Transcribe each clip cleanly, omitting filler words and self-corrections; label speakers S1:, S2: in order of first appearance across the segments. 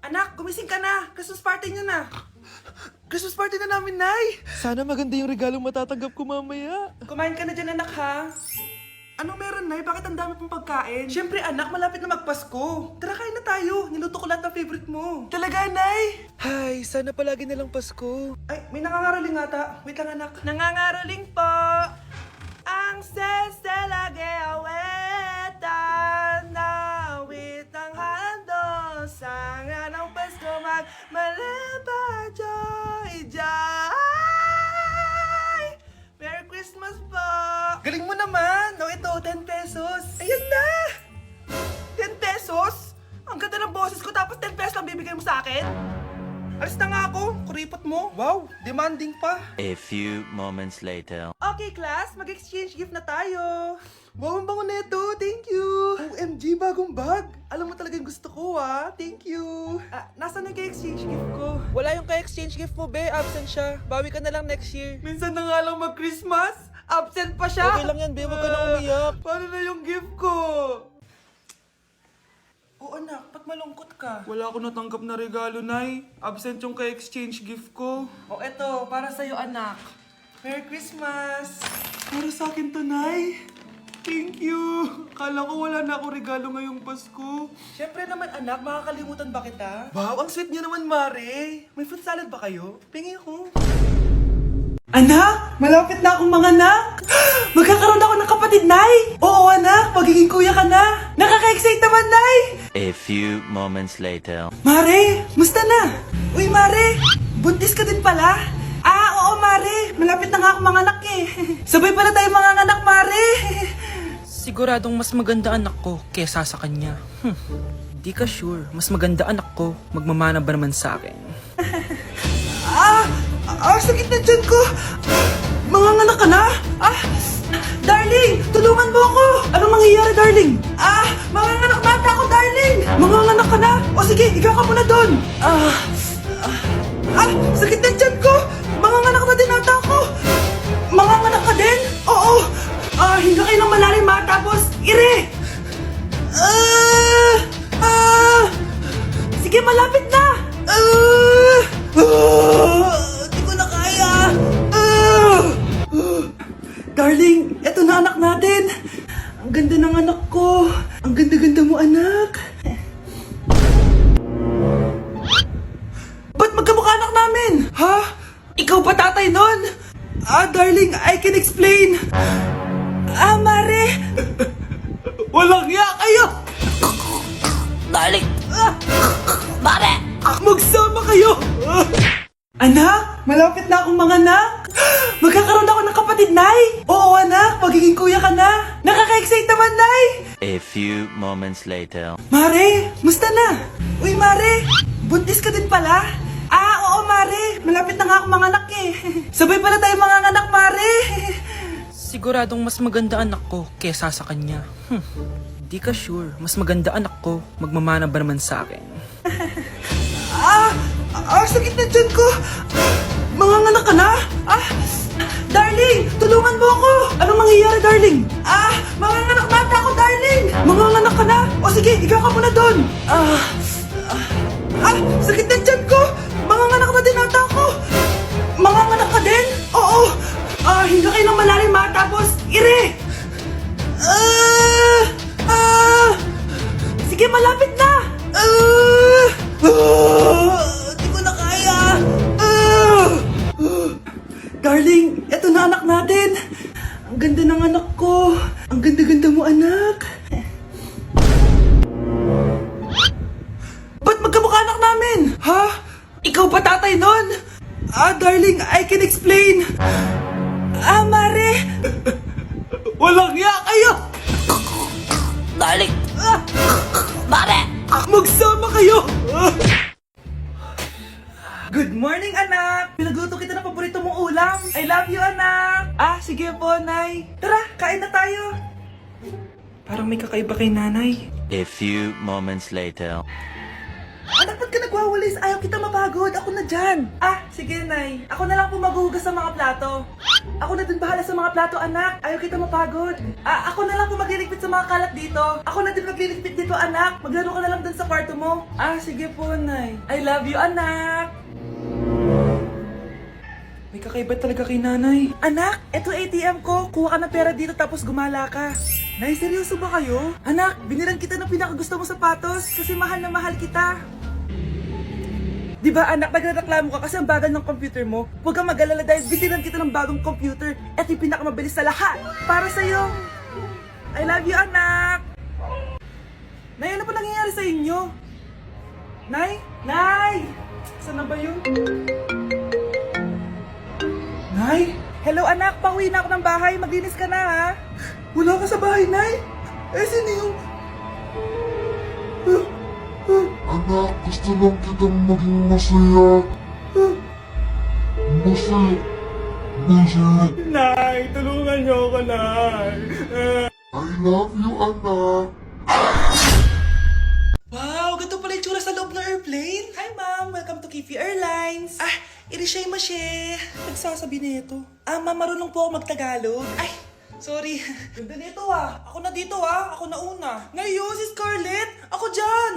S1: Anak, gumising ka na! Christmas party niyo na! Christmas party na namin, Nay!
S2: Sana maganda yung regalong matatanggap ko mamaya.
S1: Kumain ka na dyan, anak, ha? Anong meron, Nay? Bakit ang dami pong pagkain? Siyempre, anak, malapit na magpasko. Tara, kain na tayo. Niluto ko lahat ng favorite mo. Talaga, Nay?
S2: Hay, sana palagi nalang Pasko.
S1: Ay, may nangangaraling ata. Wait lang, anak. Nangangaraling po! Ang seselage awetan na awit ang handog sa nga ng Pasko magmalaba joy joy. Merry Christmas po! Galing mo naman! O ito, 10 pesos. Ayan na! 10 pesos? Ang ganda ng boses ko tapos 10 pesos lang bibigay mo sa akin? Alis na nga ako, kuripot mo. Wow, demanding pa.
S3: A few moments later.
S1: Okay, class, mag-exchange gift na tayo. Wow, ang bango neto. Thank you. OMG, bagong bag. Alam mo talaga yung gusto ko, ah. Thank you. Nasaan yung exchange gift ko?
S2: Wala yung ka-exchange gift mo, be. Absent siya. Bawi ka na lang next year.
S1: Minsan na nga lang mag-Christmas. Absent pa siya.
S2: Okay lang yan, be. Huwag ka na umiyak.
S1: Paano na yung gift ko? Oo, anak. Ba't malungkot ka?
S4: Wala ako natanggap na regalo, Nay. Absent yung ka-exchange gift ko.
S1: O eto, para sa'yo, anak. Merry Christmas.
S4: Para sa akin to, Nay. Thank you. Kala ko wala na ako regalo ngayong Pasko.
S1: Siyempre naman, anak. Makakalimutan ba kita? Wow, ang sweet niyo naman, Mare. May fruit salad ba kayo? Pingi ko. Anak! Malapit na akong manganak! Magkakaroon ako ng kapatid, Nay! Oo, anak! Magiging kuya ka na! Nakaka-excite naman, Nay!
S3: A few moments later.
S1: Mare! Musta na? Uy, Mare! Buntis ka din pala? Oo, Mare! Malapit na nga akong manganak eh! Sabay pala tayo manganganak, Mare!
S2: Siguradong mas maganda anak ko kesa sa kanya. Di ka sure. Mas maganda anak ko. Magmamana ba naman sa akin?
S1: Sakit na dyan ko! Manganganak ka na? Darling! Tulungan mo ako! Anong mangyayari, darling? Manganganak na ata ako, darling! Manganganak ka na? O sige, ikaw ka muna doon! Sakit na dyan ko! Manganganak na din ata ako! Manganganak ka din? Oo! Hinga kayo ng malalim, ha? Tapos, ire! Sige, malapit na! Di ko na kaya! Darling, eto na anak natin! Ang ganda ng anak ko! Ang ganda-ganda mo, anak! Ba't magkamukha anak namin? Ha? Ikaw ba tatay nun? Darling, I can explain! Mare! Walang ya kayo!
S3: Darling! Mare!
S1: Magsama kayo! Anak, malapit na akong manganak! Magkakaroon ako ng kapatid, Nay! Oo, anak, magiging kuya ka na! Nakaka-excite naman, Nay!
S3: A few moments later.
S1: Mare, musta na? Uy, Mare, buntis ka din pala? Oo, Mare, malapit na nga akong manganak eh. Sabay pala tayo manganganak, Mare!
S2: Siguradong mas maganda anak ko kesa sa kanya. Di ka sure. Mas maganda anak ko. Magmamana ba naman sa akin?
S1: Sakit na dyan ko! Manganganak ka na? Darling, tulungan mo ako! Anong mangyayari, darling? Manganganak na ata ako, darling! Manganganak ka na? O sige, ikaw ka muna doon! Sakit na dyan ko! Manganganak na din ata ako! Manganganak ka din? Oo! Hinga kayo ng malalim, ha? Tapos, ire! Sige, malapit na! Di ko na kaya! Darling, eto na anak natin! Ang ganda ng anak ko! Ang ganda-ganda mo, anak! Ba't magkamukha anak namin? Ha? Ikaw ba tatay nun? Darling, I can explain! Mare! Walang ya kayo!
S3: Darling! Mare!
S1: Magsama kayo! Good morning, anak! Pinagluto kita ng paborito mong ulam. I love you, anak! Sige po, Nay. Tara, kain na tayo. Parang may kakaiba kay nanay.
S3: A few moments later.
S1: Anak, ba't ka nagwawalis? Ayaw kita mapagod. Ako na dyan. Ah, sige, Nay. Ako na lang po maghuhugas sa mga plato. Ako na din bahala sa mga plato, anak. Ayaw kita mapagod. Ah, ako na lang po magliligpit sa mga kalat dito. Ako na din magliligpit dito, anak. Maglaro ka na lang dun sa kwarto mo. Ah, sige po, Nay. I love you, anak.
S2: May kakaiba talaga kay nanay.
S1: Anak, eto ATM ko. Kuha ka ng pera dito tapos gumala ka. Nay, seryoso ba kayo? Anak, binilan kita ng pinakagusto mo sapatos kasi mahal na mahal kita. Di ba anak, nagreklamo ka kasi ang bagal ng computer mo? Huwag kang mag-alala dahil binilan kita ng bagong computer. Eto yung pinakamabilis sa lahat. Para sa'yo. I love you, anak. Nay, ano pa nangyayari sa inyo? Nay? Nay! Saan na ba yun? Nay? Hello anak, pauwi na ako ng bahay. Maglinis ka na ha. Wala ka sa bahay, Nay? Eh, sino yung...
S5: Anak, gusto lang kitang maging masaya. Masaya. Masaya.
S1: Nay, tulungan niyo ako, Nay.
S5: I love you, anak.
S1: Wow, ganito pala yung tsura sa loob ng airplane. Hi, Ma'am. Welcome to Kifi Airlines. Ah, irishay mashe. Nagsasabi na ito. Ah, Ma'am, marunong po ako magtagalog. Ay, sorry. Ganda nito ah. Ako na dito ah. Ako na una. Ngayo, si Scarlett. Ako dyan.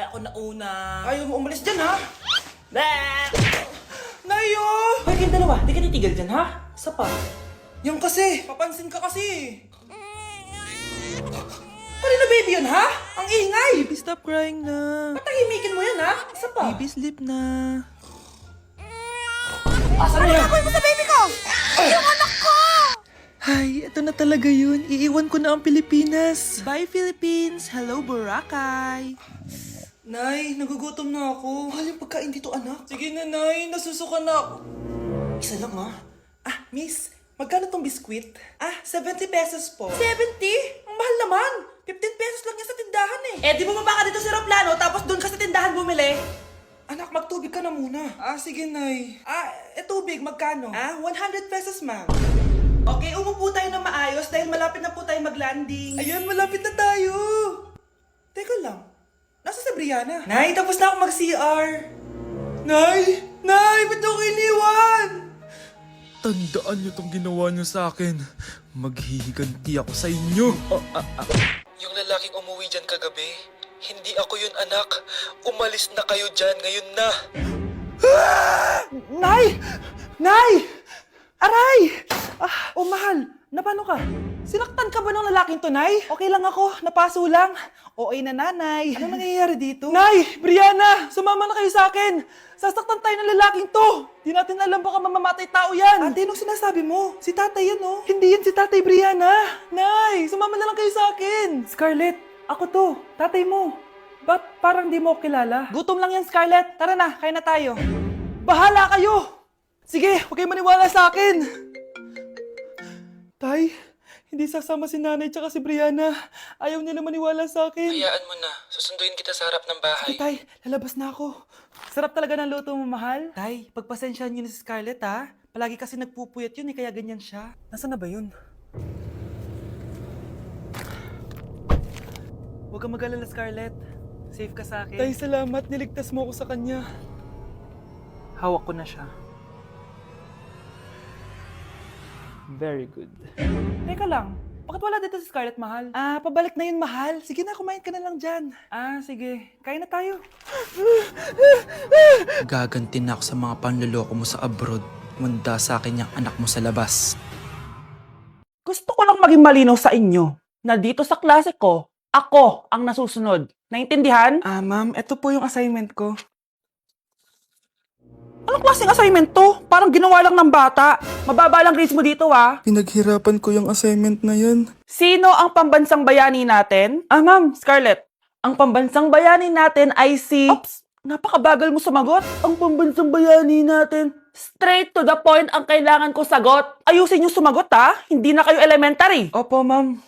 S2: Ako na una.
S1: Ayaw mo umalis dyan ha. Ngayo.
S2: Hoy, kayong dalawa, di ka titigil dyan, ha? Isa pa.
S1: Yan kasi. Papansin ka kasi. Kanina baby yun ha? Ang ingay.
S2: Baby, stop crying na.
S1: Patahimikin mo yan ha? Isa pa.
S2: Baby, sleep na.
S1: Asan mo yan?
S6: mo sa baby ko! Yung anak ko!
S2: Ay, ito na talaga yun. Iiwan ko na ang Pilipinas. Bye, Philippines. Hello, Boracay.
S1: Nay, nagugutom na ako. Mahal yung pagkain dito, anak. Sige na, Nay. Nasusuka na ako. Isa lang, ha? Ah, miss. Magkano tong biskwit? Ah, 70 pesos po. 70? Ang mahal naman. 15 pesos lang yan sa tindahan eh. Eh, di bumaba ka dito sa aeroplano tapos doon ka sa tindahan bumili? Anak, magtubig ka na muna. Ah, sige, Nay. Ah, tubig, magkano? Ah, 100 pesos, ma'am. Okay, umupo tayo na maayos dahil malapit na po tayo mag-landing. Ayun, malapit na tayo. Teka lang. Nasa si Brianna? Nay, tapos na ako mag-CR. Nay! Nay! Ba't ako iniwan?
S7: Tandaan niyo tong ginawa niyo sa akin. Maghihiganti ako sa inyo.
S2: Yung lalaking umuwi dyan kagabi, hindi ako yun, anak. Umalis na kayo dyan ngayon na.
S1: Nay! Nay! Aray! Ah, oh mahal, napano ka? Sinaktan ka ba ng lalaking to, Nay? Okay lang ako, napaso lang. OA na nanay. Ano nangyayari dito? Nay! Brianna! Sumama na kayo sa akin! Sasaktan tayo ng lalaking to! Di natin alam baka mamamatay tao yan! Ate, anong sinasabi mo? Si tatay yan, oh. Hindi yan si tatay, Brianna! Nay! Sumama na lang kayo sa akin! Scarlett, ako to. Tatay mo. Ba't parang di mo ako kilala? Gutom lang yan, Scarlett. Tara na, kain na tayo. Bahala kayo! Sige, huwag kayo maniwala sa akin! Tay, hindi sasama si nanay tsaka si Brianna. Ayaw nila maniwala sa akin.
S2: Hayaan mo na. Susunduin kita sa harap ng bahay.
S1: Sige, Tay, lalabas na ako. Sarap talaga ng luto mo, mahal. Tay, pagpasensyahan niyo na si Scarlett, ha? Palagi kasi nagpupuyat yun, kaya ganyan siya. Nasaan na ba yun? Huwag kang mag-alala, Scarlett. Safe ka sa akin. Tay, salamat. Niligtas mo ako sa kanya.
S2: Hawak ko na siya. Very good.
S1: Teka lang, bakit wala dito si Scarlett, mahal? Ah, pabalik na yun, mahal. Sige na, kumain ka na lang dyan. Ah, sige. Kain na tayo.
S2: Gaganti na ako sa mga panloloko mo sa abroad. Manda sa akin yung anak mo sa labas.
S8: Gusto ko lang maging malinaw sa inyo na dito sa klase ko, ako ang nasusunod. Naintindihan?
S1: Ah, ma'am, ito po yung assignment ko.
S8: Anong klaseng assignment to? Parang ginawa lang ng bata. Mababa lang grades mo dito, ah.
S7: Pinaghirapan ko yung assignment na yan.
S8: Sino ang pambansang bayani natin? Ah, ma'am, Scarlett. Ang pambansang bayani natin ay si... Oops! Napakabagal mo sumagot. Ang pambansang bayani natin. Straight to the point ang kailangan ko sagot. Ayusin yung sumagot, ha? Hindi na kayo elementary.
S1: Opo, ma'am.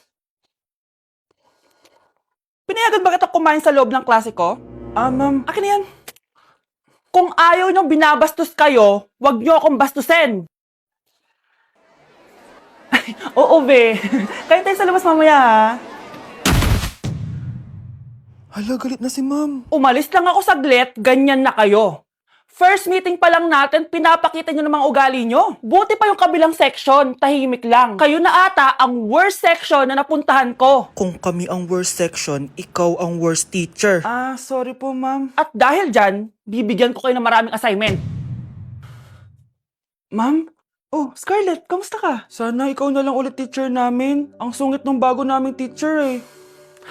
S8: Pinayagan ba kita kumain sa loob ng klase ko?
S1: Ah, ma'am.
S8: Akin na yan. Kung ayaw niyong binabastos kayo, wag niyo akong bastusin. Oo, be. Kain tayo sa labas mamaya, ha?
S7: Hala, galit na si ma'am.
S8: Umalis lang ako saglit, ganyan na kayo. First meeting pa lang natin, pinapakita nyo ng mga ugali nyo. Buti pa yung kabilang section, tahimik lang. Kayo na ata ang worst section na napuntahan ko.
S2: Kung kami ang worst section, ikaw ang worst teacher.
S8: Ah, sorry po, ma'am. At dahil dyan, bibigyan ko kayo ng maraming assignment. Ma'am? Oh, Scarlett, kamusta ka?
S2: Sana ikaw na lang ulit teacher namin. Ang sungit ng bago naming teacher eh.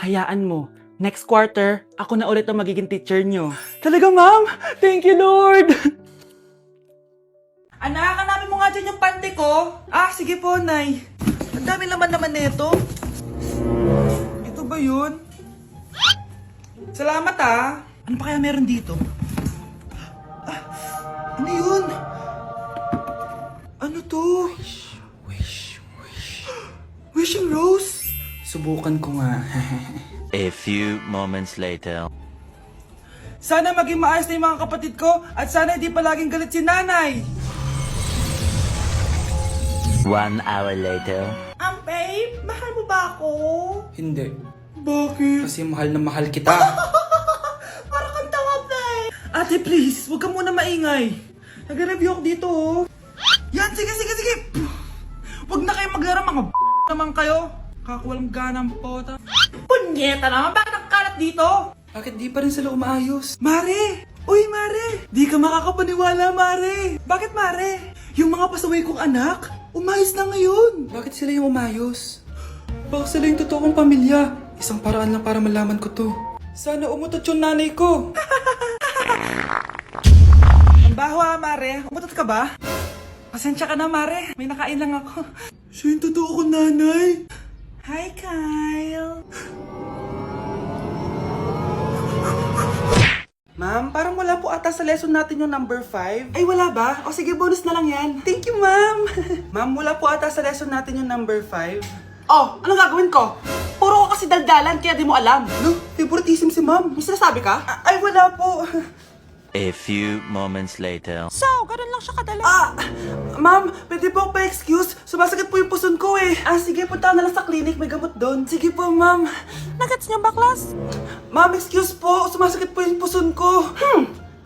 S8: Hayaan mo. Next quarter, ako na ulit ang magiging teacher nyo. Talaga, ma'am? Thank you, Lord!
S1: Anak, hanapin mo nga dyan yung pante ko. Ah, sige po, Nay. Ang dami naman nito. Ito ba yun? Salamat ah. Ano pa kaya meron dito? Ah, ano yun? Ano to? Wishing Rose?
S2: Subukan ko nga.
S3: A few moments later.
S1: Sana maging maayos na yung mga kapatid ko at sana hindi palaging galit si nanay.
S3: 1 hour later.
S1: Babe, mahal mo ba ako?
S2: Hindi.
S1: Bakit?
S2: Kasi mahal na mahal kita.
S1: Para kang tawa, babe. Ate, please, huwag ka muna maingay. Nag-review ako dito, oh. Yan, sige. Huwag na kayo maglaro, mga naman kayo. Kakawalang ganang pota. Punyeta naman, bakit nakakalat dito?
S2: Bakit di pa rin sila umaayos?
S1: Mare! Uy, Mare! Di ka makakapaniwala, Mare! Bakit, Mare? Yung mga pasaway kong anak, umayos na ngayon.
S2: Bakit sila yung umayos? Baka sila yung totoong pamilya. Isang paraan lang para malaman ko to. Sana umutot yung nanay ko.
S1: Ang baho, Mare. Umutot ka ba? Pasensya ka na, Mare. May nakain lang ako. Siya yung totoo ko, nanay. Hi, Kyle.
S2: Ma'am, parang wala po ata sa lesson natin yung number 5.
S1: Ay, wala ba? O sige, bonus na lang yan. Thank you, ma'am.
S2: Ma'am, wala po ata sa lesson natin yung number 5.
S1: Oh, anong gagawin ko? Puro ko kasi daldalan, kaya di mo alam.
S2: No, favoritism si ma'am.
S1: May sinasabi ka?
S2: Ay, wala po.
S3: A few moments later.
S6: So, ganun lang siya kadali.
S2: Ma'am, pwede po pa-excuse. Sumasakit po yung puson ko eh. Sige, punta na lang sa clinic. May gamot doon. Sige po, ma'am.
S6: Nagets niyo ba, class?
S2: Ma'am, excuse po. Sumasakit po yung puson ko.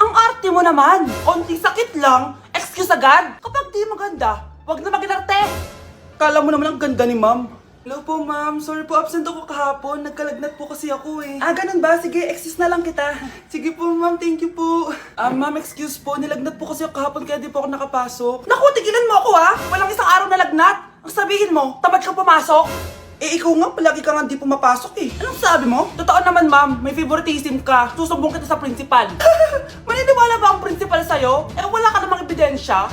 S1: Ang arte mo naman. Onting sakit lang, excuse agad. Kapag di maganda, wag na mag-inarte.
S2: Kala mo naman ang ganda ni ma'am. Hello po, ma'am. Sorry po, absent ako kahapon. Nagkalagnat po kasi ako eh. Ganun ba? Sige, excuse na lang kita. Sige po, ma'am. Thank you po. Ma'am, excuse po. Nilagnat po kasi ako kahapon kaya di po ako nakapasok.
S1: Naku, tigilan mo ako ha. Walang isang araw na lagnat. Ang sabihin mo, tamad kang pumasok.
S2: Ikaw nga, palagi ka nga di pumapasok eh.
S1: Anong sabi mo? Totoo naman, ma'am. May favoritism ka. Susumbong kita sa principal. Maniniwala ba ang principal sa'yo? Wala ka namang ebidensya.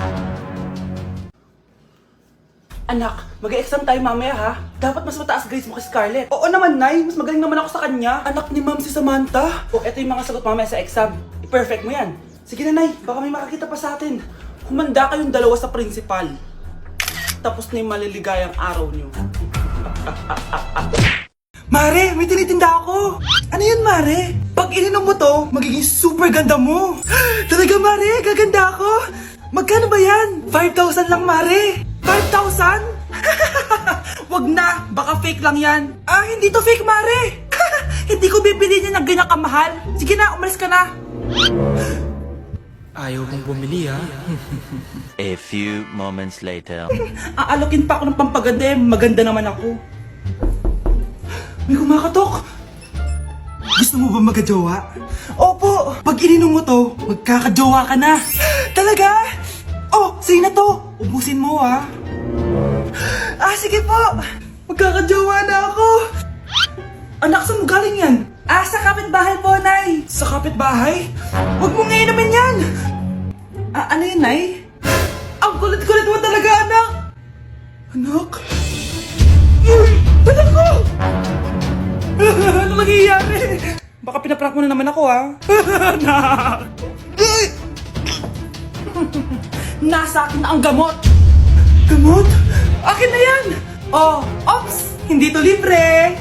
S2: Anak, mag-exam tayo mamaya ha. Dapat mas mataas grades mo kay Scarlett. Oo naman, Nay. Mas magaling naman ako sa kanya. Anak ni ma'am si Samantha. Eto yung mga sagot mamaya sa exam. I-perfect mo yan. Sige na, Nay. Baka may makakita pa sa atin. Humanda kayong dalawa sa principal. Tapos na yung maliligayang araw niyo.
S1: Mare, may tinitinda ako. Ano yun, Mare? Pag ininom mo to, magiging super ganda mo. Talaga, Mare, gaganda ako. Magkano ba yan? 5,000 lang, Mare. 5,000? Wag na, baka fake lang yan. Hindi to fake, Mare. Hindi ko bibili niya ng ganyan kamahal. Sige na, umalis ka na.
S2: Ayaw kong bumili ha.
S3: A few moments later.
S1: Aalokin pa ako ng pampaganda eh. Maganda naman ako. May kumakatok. Gusto mo ba magkajowa? Opo! Pag ininom mo to, magkakajowa ka na. Talaga? Oh, sige na to. Ubusin mo ha. Sige po. Magkakajowa na ako. Anak, saan mo galing yan? Sa kapitbahay po, Nay. Sa kapitbahay? Huwag mo nga inumin yan. Ano yun, Nay? Ang kulit-kulit mo talaga, anak. Anak? Anak ko! Ano nangyayari? Baka pinaprank mo na naman ako, ha? Anak! Nasa akin na ang gamot! Gamot? Akin na yan! Ops! Hindi to libre!